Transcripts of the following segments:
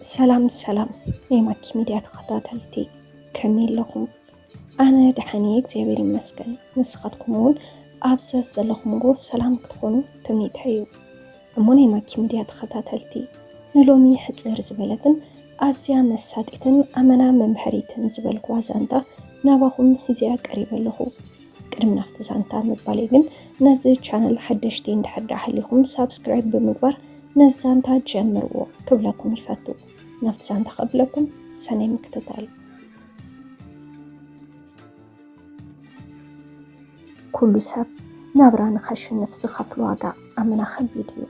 سلام نيماكي ميديا تخطاتلتي كميل لكم أنا دحانيك زيبيري مسكن نسخاتكمون أبسس زلخمو سلام كتخونو تمنيت حيو أمو نيماكي ميديا تخطاتلتي نلومي حتزر زبالتن آسيا مساتيتن أمنا ممحريتن زبال قوازانتا ناباهم هزيا قريبا لهو قدم نافت زانتا مباليغن نزي چانل حدشتين دحد حليهم سابسكرايب بمقبر نزانتا جمرو كبلكم يفتو نفت زانتا قبلكم سنة مكتتال كل سب نابرا نخش النفس خفلواقع أمنا خبيديو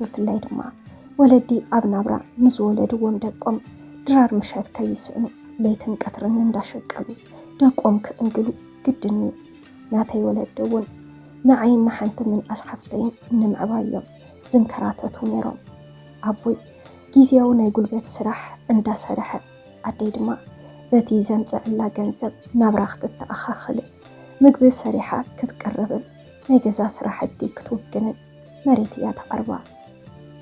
بفلاي دماء ولدي أب نابرا مزولد ومدقوم درار مشات كيسعنو بيتن كترن انداشقلو دقوم كأنقلو قدنيو ناتي ولد دون نعين نحنت من أصحابتين نمعبايو زنكراتتو نيرو أبوي ጊዜው ናይ ጉልበት ስራሕ እንዳሰረሐ ኣደይ ድማ በቲ ዘምፅእ ላ ገንዘብ ናብራ ክትተኣኻኽል ምግቢ ሰሪሓ ክትቀርብን ናይ ገዛ ስራሕቲ ክትውግንን መሬት እያ ተቐርባ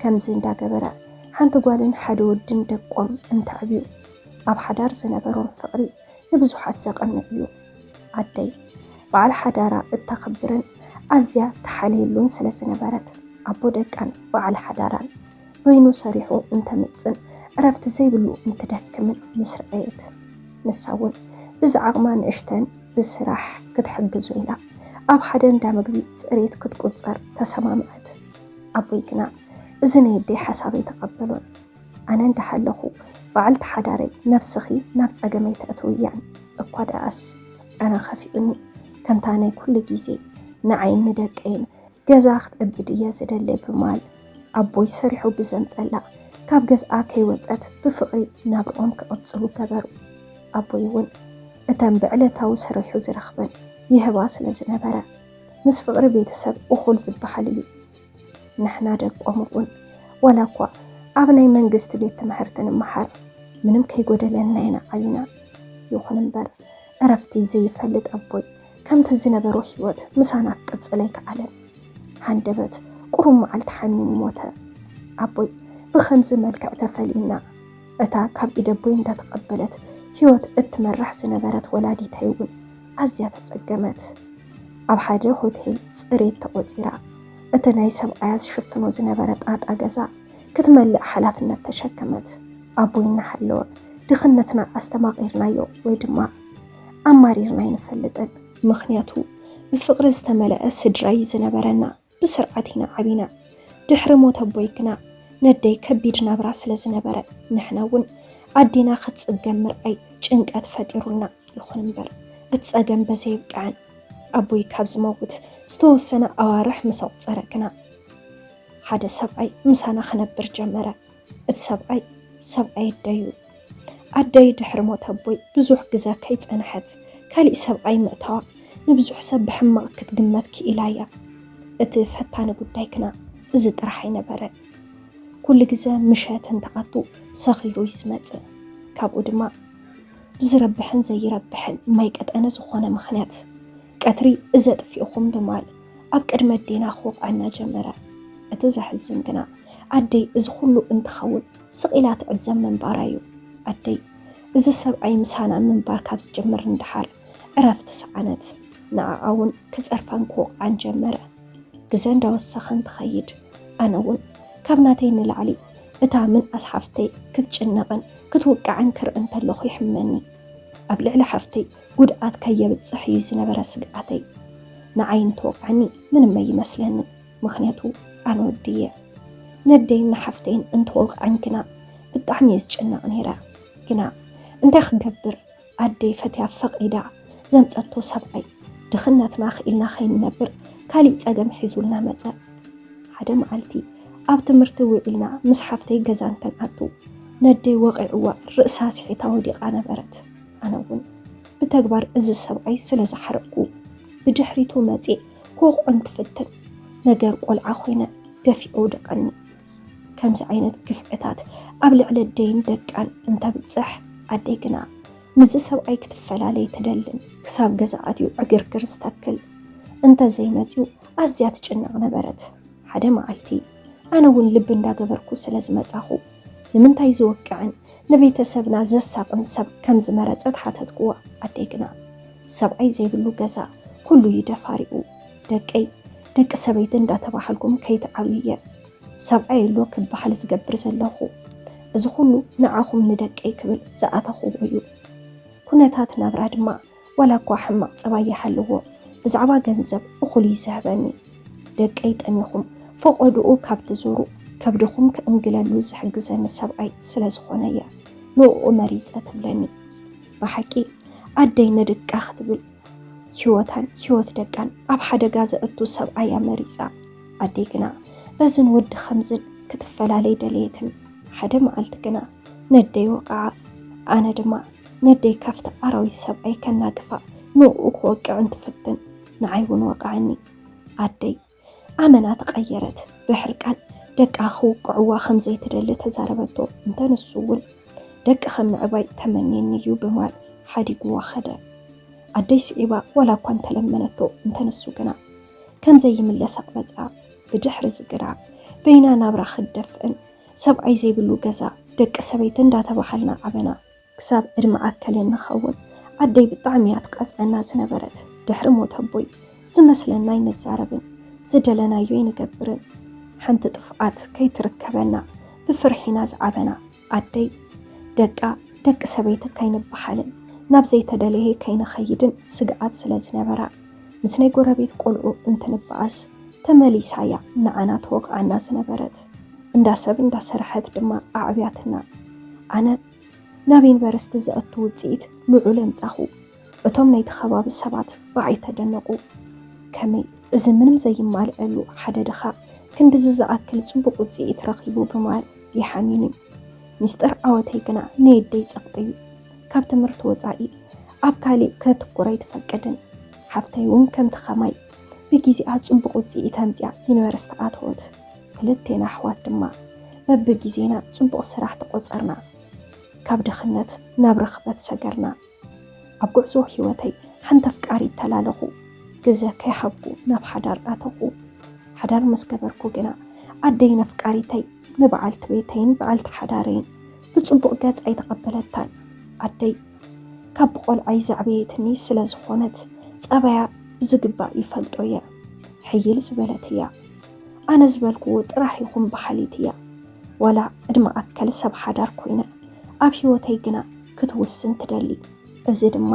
ከምዚ እንዳገበረ ሓንቲ ጓልን ሓደ ወድን ደቆም እንተዕብዩ ኣብ ሓዳር ዝነበሮም ፍቕሪ ንብዙሓት ዘቐንዕ እዩ ኣደይ በዓል ሓዳራ እተኽብርን ኣዝያ ተሓልየሉን ስለ ዝነበረት ኣቦ ደቃን በዓል ሓዳራን وينو سريحو انت متسن عرفت زي بلو انت داكمل مسرعيت نساون بزعق ما نعشتن بسراح كتحجزو إلا أب حدا دا مقبي تسريت كتقصر تسمامات أبويكنا إذن يدي حسابي تقبلون أنا اندحلخو بعلت حداري نفسخي نفس أقمي تأتويان أقواد أس أنا خفيني كنتاني كل جيزي نعين نداكين جزاخت أبدية زدلي بمال أبوي سريحو بزنزلا كاب جزء كي وزت بفقري نابرون كأتصلو كبرو أبوي ون أتم بعلتاو سريحو زرخبن يهواس لزنبرا مس فقري بيتسب أخول زبحليو نحنا دق أمرون ولا قوى أبني من قست بيت محرتن محر منم كي قدلن لينا علينا يوخن بر عرفتي زي فلد أبوي كم تزنبرو حيوت مسانا قدس عليك علن هندبت قرم على تحنين موتا أبوي بخمس ملكة تفلينا أتا كاب إدبوين تقبلت هيوت اتمرح سنبرت ولادي تايون أزيات تسقمت أب حاجة هوتيل سريت تقوزيرا أتناي سبعاز شفنو زنبرت آت أجزا كتملع حلافنا تشكمت أبوي نحلو دخنتنا أستماغيرنا يو ويدما أماريرنا ينفلتن مخنياتو بفقر استملأ السدراي زنبرنا بسرعتنا عبينا دحر موت أبويكنا ندي كبيدنا براس لزنبرة نحناون عدينا خدس أجمر أي جنك أتفتيرونا يخنبر أتسأجم بزيب كعن أبوي كابز موت ستو سنة أوارح مسوط سرقنا حدا سبعي مسانا خنبر جمرة سبعي الديو عدي دحر موت أبوي بزوح جزا كيت أنحت كالي سبعي مأتوا نبزوح سب حما كتقمتك إلايا اتفتان قدايكنا زد رحي نبرا كل جزا مشاتن تقطو صغيرو يزمت كابو دما بزربحن زي ربحن ما يقد أنا زخونا مخنات كاتري ازد في أخم بمال أبقر مدينا خوق عنا جمرا اتزح الزنقنا عدي ازخلو انتخول سقيلات عزم من بارايو عدي ازا سبعي مسانا من باركابز جمر اندحار عرفت سعانت نعاون كتعرفان كوق عن جمرا جزان دوسخن تخيد أنا ون كابناتين العلي إتا من أصحافتي كتجنقن كتوقعن كر أنت اللخ يحمني قبل على حفتي قدقات كيبت صحي زنبرا سقعتي نعين توقعني من ما يمثلن مخنيتو أنا ودية ندين حفتين انت وقعنكنا بالتحميز جنقن هرا كنا انت خقبر عدي فتيا فقيدا زمتأتو سبعي دخلنا تماخ إلنا خين نبر كالي تساقم حيزولنا مزا حدا معالتي أب تمرتوي إلنا مسحفتي قزان تنعطو ندي وقعوا رأسها سحيطا وديقانا برت أنا ون بتكبر إز السبعي سلز حرقو بجحريتو مزي كوغ أنت فتن نقر قول عخوينا دفي أودقاني كمز عينت كفعتات قبل على الدين دقان انت بتصح عديقنا مز السبعي كتفلالي تدلن كساب قزاعاتيو أقر كرستاكل انت زي ماتيو أزيات جنق نبرت حدا معلتي أنا ون لب اندا قبركو سلازمتاخو ንምንታይ ዝወቅዕን ንቤተሰብና ዘሳቅን ሰብ ከም ዝመረፀት ሓተትኩዋ። ኣደይ ግና ሰብኣይ ዘይብሉ ገዛ ኩሉ ይደፋሪኡ ደቂ ሰበይቲ እንዳተባሃልኩም ከይትዓብየ ሰብኣይ ሎ ክበሃል ዝገብር ዘለኹ እዚ ኩሉ ንዓኹም ንደቀይ ክብል ዝኣተኽዎ እዩ። ኩነታት ናብራ ድማ ዋላ እኳ ሕማቕ ፀባይ ይሃልዎ ብዛዕባ ገንዘብ እኹል ይዝህበኒ ደቀይ ጠሚኹም ፈቆድኡ ካብቲ ዞሩ ከብድኹም ክእንግለሉ ዝሕግዘኒ ሰብኣይ ስለ ዝኾነ እያ ንኡ መሪፀ ትብለኒ። ብሓቂ ኣደይ ንድቃ ክትብል ህይወት ደቃን ኣብ ሓደጋ ዘእቱ ሰብኣያ መሪፃ። ኣደይ ግና በዝን ወዲ ከምዝን ክትፈላለይ ደልየትን። ሓደ መዓልቲ ግና ነደይ ወቃዓ ኣነ ድማ ነደይ ካፍቲ ኣራዊት ሰብኣይ ከናግፋ ንኡ ክወቅዕ እንትፍትን ንዓይ እውን ወቃዕኒ። ኣደይ ኣመና ተቀየረት። ብሕርቃን ደቃ ክውቅዕዋ ከምዘይትደሊ ተዛረበቶ እንተንሱ እውን ደቂ ከም ምዕባይ ተመንየኒ እዩ ብማል ሓዲግዋ ኸደ። ኣደይ ስዒባ ዋላ እኳ እንተለመነቶ እንተንሱ ግና ከምዘይምለስ ኣቅበፃ ብድሕሪ ዝግራ በይና ናብራ ክደፍእን ሰብኣይ ዘይብሉ ገዛ ደቂ ሰበይቲ እንዳተባሃልና ዓበና ክሳብ ዕድመ ኣከልን ንኸውን ኣደይ ብጣዕሚ እያ ትቀፅዐና ዝነበረት። ድሕሪ ሞት ኣቦይ ዝመስለና ይንዛረብን ዝደለናዮ ይንገብርን ሓንቲ ጥፍኣት ከይትርከበና ብፍርሒና ዝዓበና ኣደይ ደቂ ሰበይቲ ከይንበሓልን ናብ ዘይተደለየ ከይንኸይድን ስግኣት ስለ ዝነበራ ምስ ናይ ጎረቤት ቆልዑ እንትንበኣስ ተመሊሳያ ንዓና ተወቕዓና ዝነበረት። እንዳሰብ እንዳሰርሐት ድማ ኣዕብያትና። ኣነ ናብ ዩኒቨርስቲ ዘእቱ ውፅኢት ልዑል ኣምፃኹ። እቶም ናይቲ ከባቢ ሰባት ብዓይ ተደነቁ። ከመይ እዚ ምንም ዘይማልአሉ ሓደ ድኻ ክንዲ ዝኣክል ፅቡቅ ውፅኢት ረኺቡ ብማል ይሓሚኒ። ሚስጥር ዓወተይ ግና ነየደይ ፀቕጥዩ ካብ ትምህርቲ ወፃኢ ኣብ ካሊእ ከተኩረ ይትፈቅድን። ሓፍተይ እውን ከምቲ ኸማይ ብግዚኣ ፅቡቅ ውፅኢት ኣምፅያ ዩኒቨርስቲ ኣትወት። ክልቴና ኣሕዋት ድማ በብግዜና ፅቡቅ ስራሕ ተቆፀርና ካብ ድኽነት ናብ ርኽበት ሰገርና። ኣብ ጉዕዞ ህይወተይ ሓንቲ ኣፍቃሪ ተላለኹ ግዘ ከይሓቡ ናብ ሓዳር ኣተኹ። ሓዳር ምስ ገበርኩ ግና ኣደይ ነፍቃሪተይ ንበዓልቲ ቤተይን በዓልቲ ሓዳረይን ብፅቡቅ ገፅ ኣይተቐበለታን። ኣደይ ካብ ብቆልዓይ ዘዕበየትኒ ስለ ዝኾነት ፀባያ ብዝግባእ ይፈልጦ እያ። ሕይል ዝበለት እያ። ኣነ ዝበልክዎ ጥራሕ ይኹን በሓሊት እያ። ዋላ ዕድመ ኣከል ሰብ ሓዳር ኮይነ ኣብ ህይወተይ ግና ክትውስን ትደሊ። እዚ ድማ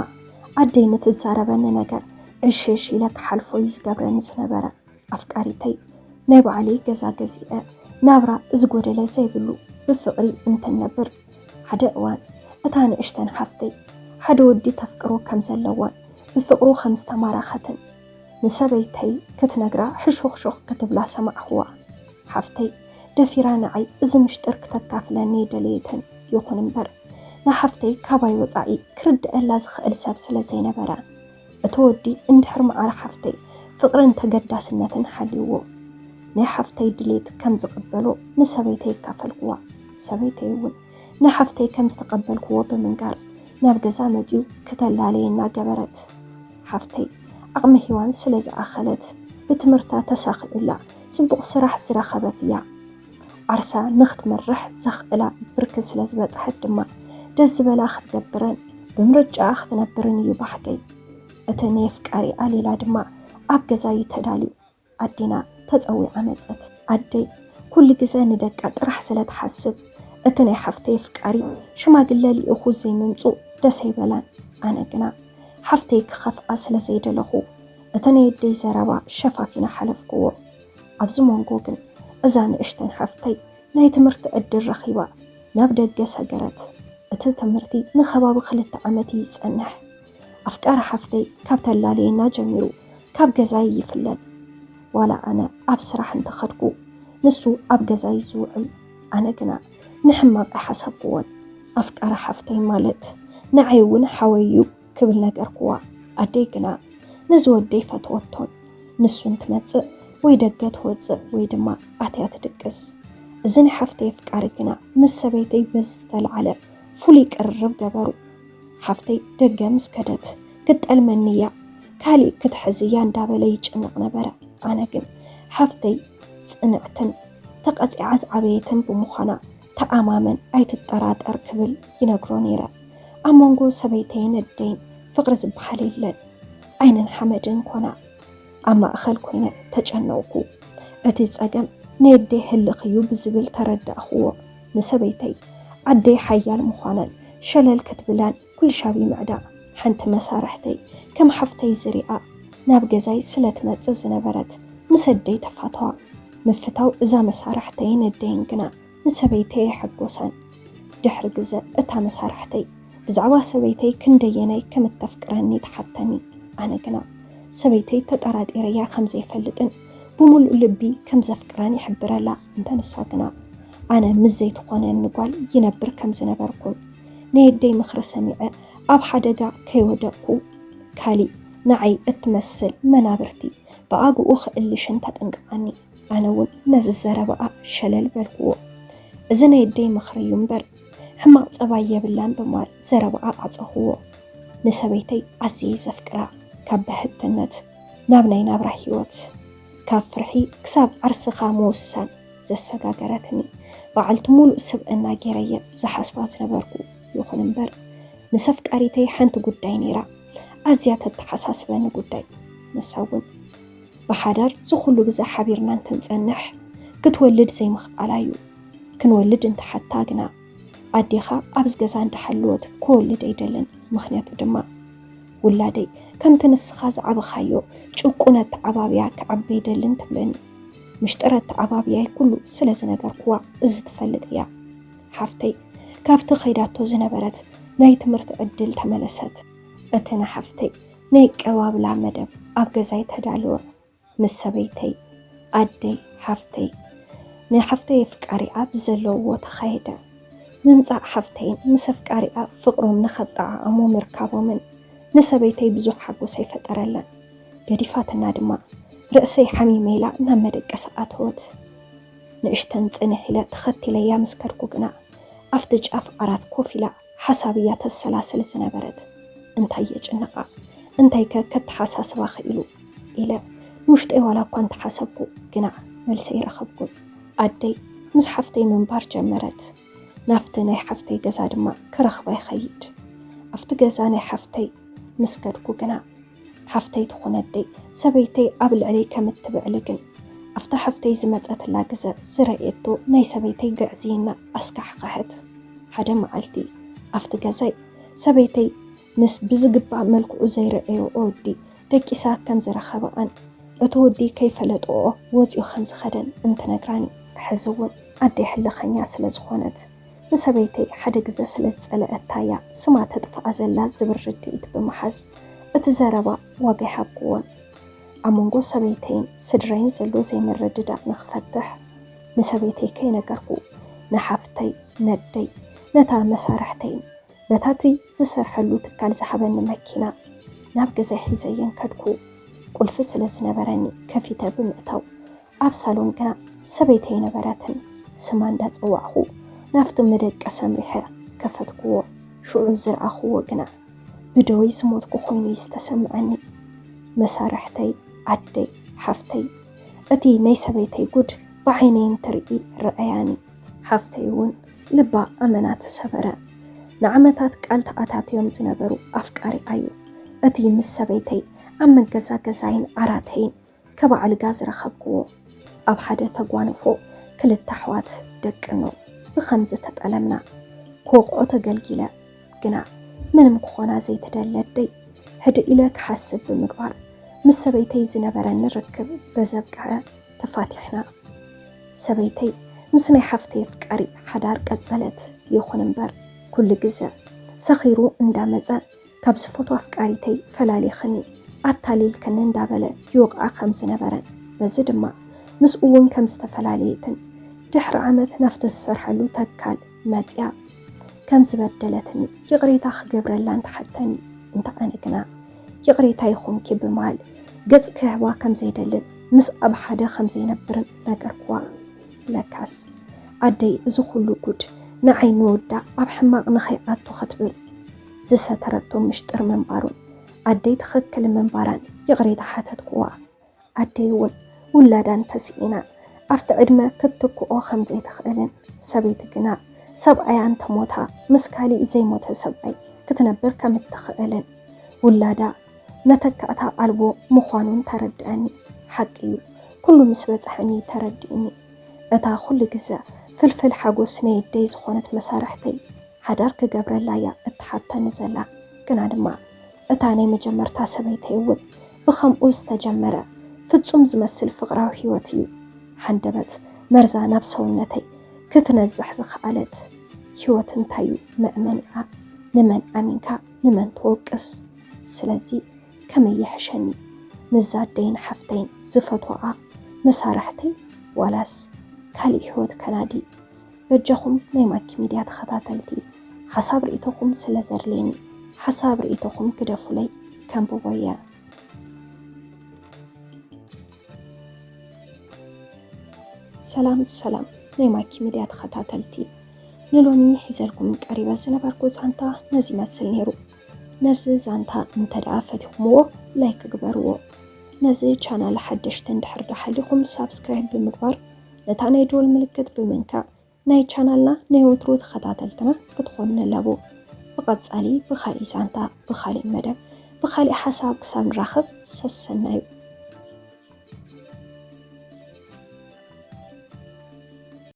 ኣደይ ንትዛረበኒ ነገር ዕሽሽ ኢለ ክሓልፎ እዩ ዝገብረኒ ዝነበረ። ኣፍቃሪተይ ናይ ባዕለይ ገዛ ገዚአ ናብራ ዝጎደለ ዘይብሉ ብፍቕሪ እንትነብር ሓደ እዋን እታ ንእሽተን ሓፍተይ ሓደ ወዲ ተፍቅሮ ከም ዘለዋን ብፍቕሩ ከም ዝተማራኸትን ንሰበይተይ ክትነግራ ሕሾኽሾኽ ክትብላ ሰማዕኽዋ። ሓፍተይ ደፊራ ንዓይ እዚ ምሽጥር ክተካፍለኒ ደልየትን ይኹን እምበር ንሓፍተይ ካባይ ወፃኢ ክርድአላ ዝኽእል ሰብ ስለ ዘይነበረ እቲ ወዲ እንድሕር መዓር ሓፍተይ ፍቕርን ተገዳስነትን ሓልይዎ ናይ ሓፍተይ ድሌት ከም ዝቕበሎ ንሰበይተይ ይካፈልክዋ። ሰበይተይ እውን ንሓፍተይ ከም ዝተቐበልክዎ ብምንጋር ናብ ገዛ መፂኡ ከተላለየና ገበረት። ሓፍተይ ዓቕሚ ሂዋን ስለ ዝኣኸለት ብትምህርታ ተሳኺዑላ ፅቡቕ ስራሕ ዝረኸበት እያ። ዓርሳ ንኽትመርሕ ዘኽእላ ብርኪ ስለ ዝበፅሐት ድማ ደስ ዝበላ ክትገብረን ብምርጫ ክትነብርን እዩ ባሕገይ። እቲ ናይ ፍቃሪ ኣሌላ ድማ ኣብ ገዛ እዩ ተዳልዩ። ኣዴና ተፀዊዓ መፀት። ኣደይ ኩሉ ግዜ ንደቃ ጥራሕ ስለ ትሓስብ እቲ ናይ ሓፍተይ ፍቃሪ ሽማግለ ሊኢኹ ዘይምምፁ ደስ ኣይበላን። ኣነ ግና ሓፍተይ ክኸፍኣ ስለ ዘይደለኹ እቲ ናይ ኣደይ ዘረባ ሸፋፊና ሓለፍክዎ። ኣብዚ መንጎ ግን እዛ ንእሽተን ሓፍተይ ናይ ትምህርቲ ዕድል ረኺባ ናብ ደገ ሰገረት። እቲ ትምህርቲ ንኸባቢ 2 ዓመት ይጸንሕ። ኣፍቃሪ ሓፍተይ ካብ ተላለየና ጀሚሩ ካብ ገዛይ ይፍለጥ። ዋላ ኣነ ኣብ ስራሕ እንተኸድኩ ንሱ ኣብ ገዛይ ዝውዕል። ኣነ ግና ንሕማቕ ኣይሓሰብክዎን። ኣፍቃሪ ሓፍተይ ማለት ንዓይ እውን ሓወዩ ክብል ነገርክዋ። ኣደይ ግና ነዚ ወደይ ፈትወቶን ንሱን ትመፅእ ወይ ደገ ትወፅእ ወይ ድማ ኣትያ ትድቅስ። እዚ ናይ ሓፍተይ ፍቃሪ ግና ምስ ሰበይተይ በዝተለዓለ ፍሉይ ቅርርብ ገበሩ። ሓፍተይ ደገ ምስ ከደት ክጠልመኒ እያ ካሊእ ክትሕዝያ እንዳበለ ይጭንቕ ነበረ። ኣነ ግን ሓፍተይ ፅንዕትን ተቐፂዓ ዝዓበየትን ብምዃና ተኣማመን ኣይትጠራጠር ክብል ይነግሮ ነይረ። ኣመንጎ ሰበይተይን ኣደይን ፍቅሪ ዝበሃል የለን ዓይንን ሓመድን ኮና ኣብ ማእኸል ኮይነ ተጨነቕኩ። እቲ ፀገም ንኣደይ ህልኽዩ ብዝብል ተረዳእኽዎ። ንሰበይተይ ኣደይ ሓያል ምዃነን ሸለል ክትብላን ኩልሻብ ምዕዳእ ሓንቲ መሳርሕተይ ከም ሓፍተይ ዝሪኣ ናብ ገዛይ ስለትመፅእ ዝነበረት ምስ ኣደይ ተፋተዋ። ምፍታው እዛ መሳርሕተይን ኣደይን ግና ንሰበይተይ የሐጎሰን። ድሕሪ ግዜ እታ መሳርሕተይ ብዛዕባ ሰበይተይ ክንደየናይ ከም እተፍቅረኒ ተሓተኒ። ኣነ ግና ሰበይተይ ተጠራጢረያ ከም ዘይፈልጥን ብሙሉእ ልቢ ከም ዘፍቅረን ይሕብረላ እንተንሳ ግና ኣነ ምስ ዘይትኾነኒ ጓል ይነብር ከም ዝነበርኩን ናይ ኣደይ ምኽሪ ሰሚዐ ኣብ ሓደጋ ከይወደቅኩ ካሊእ ንዓይ እትመስል መናብርቲ ብኣግኡ ክእልሽን ተጠንቅቃኒ። ኣነ እውን ነዚ ዘረባኣ ሸለል በልክዎ። እዚ ናይ ኣደይ ምኽሪ እዩ እምበር ሕማቕ ፀባይ የብላን በማል ዘረባኣ ኣፀኽዎ። ንሰበይተይ ኣዝየ ዘፍቅራ ካብ ብህትነት ናብ ናይ ናብራ ሂወት ካብ ፍርሒ ክሳብ ዓርስኻ ምውሳን ዘሰጋገረትኒ በዓልቲ ሙሉእ ስብዕና ጌረየ ዝሓስባ ዝነበርኩ። ይኹን እምበር ምስ ኣፍቃሪተይ ሓንቲ ጉዳይ ነይራ ኣዝያ ተተሓሳስበኒ ጉዳይ። ንሳ እውን ብሓዳር ዝኩሉ ግዜ ሓቢርና እንትንፀንሕ ክትወልድ ዘይምኽኣላ እዩ። ክንወልድ እንተሓታ ግና ኣዴኻ ኣብዚ ገዛ እንዳሓልወት ክወልድ ኣይደለን። ምክንያቱ ድማ ውላደይ ከምቲ ንስኻ ዝዓበኻዮ ጭቁነት ተዓባብያ ክዓቢ ኣይደልን ትብለኒ። ምሽጥረት ተዓባብያይ ኩሉ ስለ ዝነገርክዋ እዚ ትፈልጥ እያ። ሓፍተይ ካብቲ ኸይዳቶ ዝነበረት ናይ ትምህርቲ ዕድል ተመለሰት። እቲ ንሓፍተይ ናይ ቀባብላ መደብ ኣብ ገዛይ ተዳልወ። ምስ ሰበይተይ ኣደይ ሓፍተይ ንሓፍተይ ኣፍቃሪኣ ብዘለውዎ ተኻየደ። ምምፃእ ሓፍተይን ምስ ኣፍቃሪኣ ፍቅሮም ንኸጣዓዕሙ ምርካቦምን ንሰበይተይ ብዙሕ ሓጎስ ኣይፈጠረለን። ገዲፋትና ድማ ርእሰይ ሓሚመይላ ናብ መደቀሲ ኣትወት። ንእሽተን ፅንሕ ኢለ ተኸቲለያ ምስ ከድኩ ግና ኣብቲ ጫፍ ዓራት ኮፍ ኢላ ሓሳብ እያ ተሰላስል ዝነበረት። እንታይ የጭንቃ እንታይ ከተሓሳስባ ክኢሉ ኢለ ንውሽጠይ ዋላ እኳ እንተሓሰብኩ ግና መልሲ ይረኸብኩን። ኣደይ ምስ ሓፍተይ ምንባር ጀመረት። ናፍቲ ናይ ሓፍተይ ገዛ ድማ ክረኽባ ይኸይድ። ኣብቲ ገዛ ናይ ሓፍተይ ምስ ከድኩ ግና ሓፍተይ ትኹን ኣደይ ሰበይተይ ኣብ ልዕለይ ከም እትብዕል ግን ኣብታ ሓፍተይ ዝመፀትላ ግዜ ዝረአየቶ ናይ ሰበይተይ ግዕዝይና ኣስካሕካሕት። ሓደ መዓልቲ ኣብቲ ገዛይ ሰበይተይ ምስ ብዝግባእ መልክዑ ዘይረአዮ ወዲ ደቂሳ ከም ዝረኸበኣን እቲ ወዲ ከይፈለጥኦ ወፂኡ ከም ዝኸደን እንትነግራኒ ሕዚ እውን ኣደይ ሕልኸኛ ስለ ዝኾነት ንሰበይተይ ሓደ ግዜ ስለ ዝፀለአታያ ስማ ተጥፋኣ ዘላ ዝብል ርድኢት ብምሓዝ እቲ ዘረባ ዋጋ ይሃብክዎን። ኣብ መንጎ ሰበይተይን ስድረይን ዘሎ ዘይምርድዳእ ንኽፈትሕ ንሰበይተይ ከይነገርኩ ንሓፍተይ ነደይ ነታ መሳርሕተይን ነታቲ ዝሰርሐሉ ትካል ዝሓበኒ መኪና ናብ ገዛይ ሒዘየን ከድኩ። ቁልፊ ስለ ዝነበረኒ ከፊተ ብምእታው ኣብ ሳሎን ግና ሰበይተይ ነበረትን ስማ እንዳፀዋዕኹ ናፍቲ መደቀሰ ምሪሐ ከፈትክዎ። ሽዑ ዝረኣኽዎ ግና ብደወይ ዝሞትኩ ኮይኑ ዝተሰምዐኒ። መሳርሕተይ ኣደይ ሓፍተይ እቲ ናይ ሰበይተይ ጉድ ብዓይነይን ትርኢ ረአያኒ። ሓፍተይ እውን ልባ ኣመና ተሰበረ። ንዓመታት ቃል ተኣታትዮም ዝነበሩ ኣፍቃሪ እዩ። እቲ ምስ ሰበይተይ ኣብ መገዛገዛይን ዓራተይን ከበዓልጋ ዝረኸብክዎ ኣብ ሓደ ተጓንፎ ክልተ ኣሕዋት ደቅኖ ብኸምዚ ተጠለምና ክወቕዖ ተገልጊለ ግና ምንም ክኾና ዘይተደለደይ ሕድ ኢለ ክሓስብ ብምግባር ምስ ሰበይተይ ዝነበረኒ ርክብ በዘብክዐ ተፋቲሕና። ሰበይተይ ምስ ናይ ሓፍተይ ኣፍቃሪ ሓዳር ቀፀለት። ይኹን እምበር ኩሉ ግዜ ሰኺሩ እንዳመፀ ካብ ዝፈቱ ኣፍቃሪተይ ፈላሊኽኒ ኣታሊልክኒ እንዳበለ ይወቕዓ ከም ዝነበረን በዚ ድማ ምስኡ እውን ከም ዝተፈላለየትን ድሕሪ ዓመት ናፍቲ ዝሰርሐሉ ተካል መፅያ ከም ዝበደለትኒ ይቕሬታ ክገብረላ እንተሓተኒ እንተኣነ ግና ይቕሬታ ይኹንኪ ብምባል ገፅ ክህባ ከም ዘይደልን ምስ ኣብ ሓደ ከም ዘይነብርን ነገርክዋ። ለካስ ኣደይ እዚ ኩሉ ጉድ ንዓይኒ ወዳ ኣብ ሕማቕ ንኸይኣቱ ክትብል ዝሰተረቶ ምሽጥር ምንባሩን ኣደይ ትኽክል ምንባራን ይቕሬታ ሓተትክዋ። ኣደይ እውን ውላዳን ተስኢና أفت عدمة كتكو خمزة تخيلن سبيت جنا سبعي أنت موتا مسكالي زي موتا سبعي كتنبر كم تخيلن ولا دا نتكأتا قلبو مخوانون ترداني حقيو كل مسبت حني ترديني أتا كل جزء فلفل حاجوس نيدي زخونت مسارحتي حدارك جبر لايا اتحطى نزلا كنا دما أتاني مجمر تاسبيتي ود بخم استجمرة فتصم زمسل فقراو حيوتيو حندبت مرزا نفسونتي كتنزح زخالت حيوتن تايو مأمنها نمن أمينكا نمن توقس سلازي كما يحشني مزادين حفتين زفتوعا مسارحتي ولاس كالي حوت كنادي بجخم نيماكي ميديا تخطاتلتي حساب رئيتكم سلازرليني حساب رئيتكم كدفولي كان بويا سلام نيماكي ميديا تخطاتلتي نلومي حزالكم قريبا سنباركو زانتا نزي مسل نيرو نزي زانتا انتدعا فتيخمو لايك قبرو نزي چانال حدشتن دحر دحاليكم سابسكرايب بمقبار نتانا يدول ملكت بمنكا ناي چانالنا نيوترو تخطاتلتنا كتخون نلابو بقد سالي بخالي زانتا بخالي مدى بخالي حساب كسام راخب سسنايو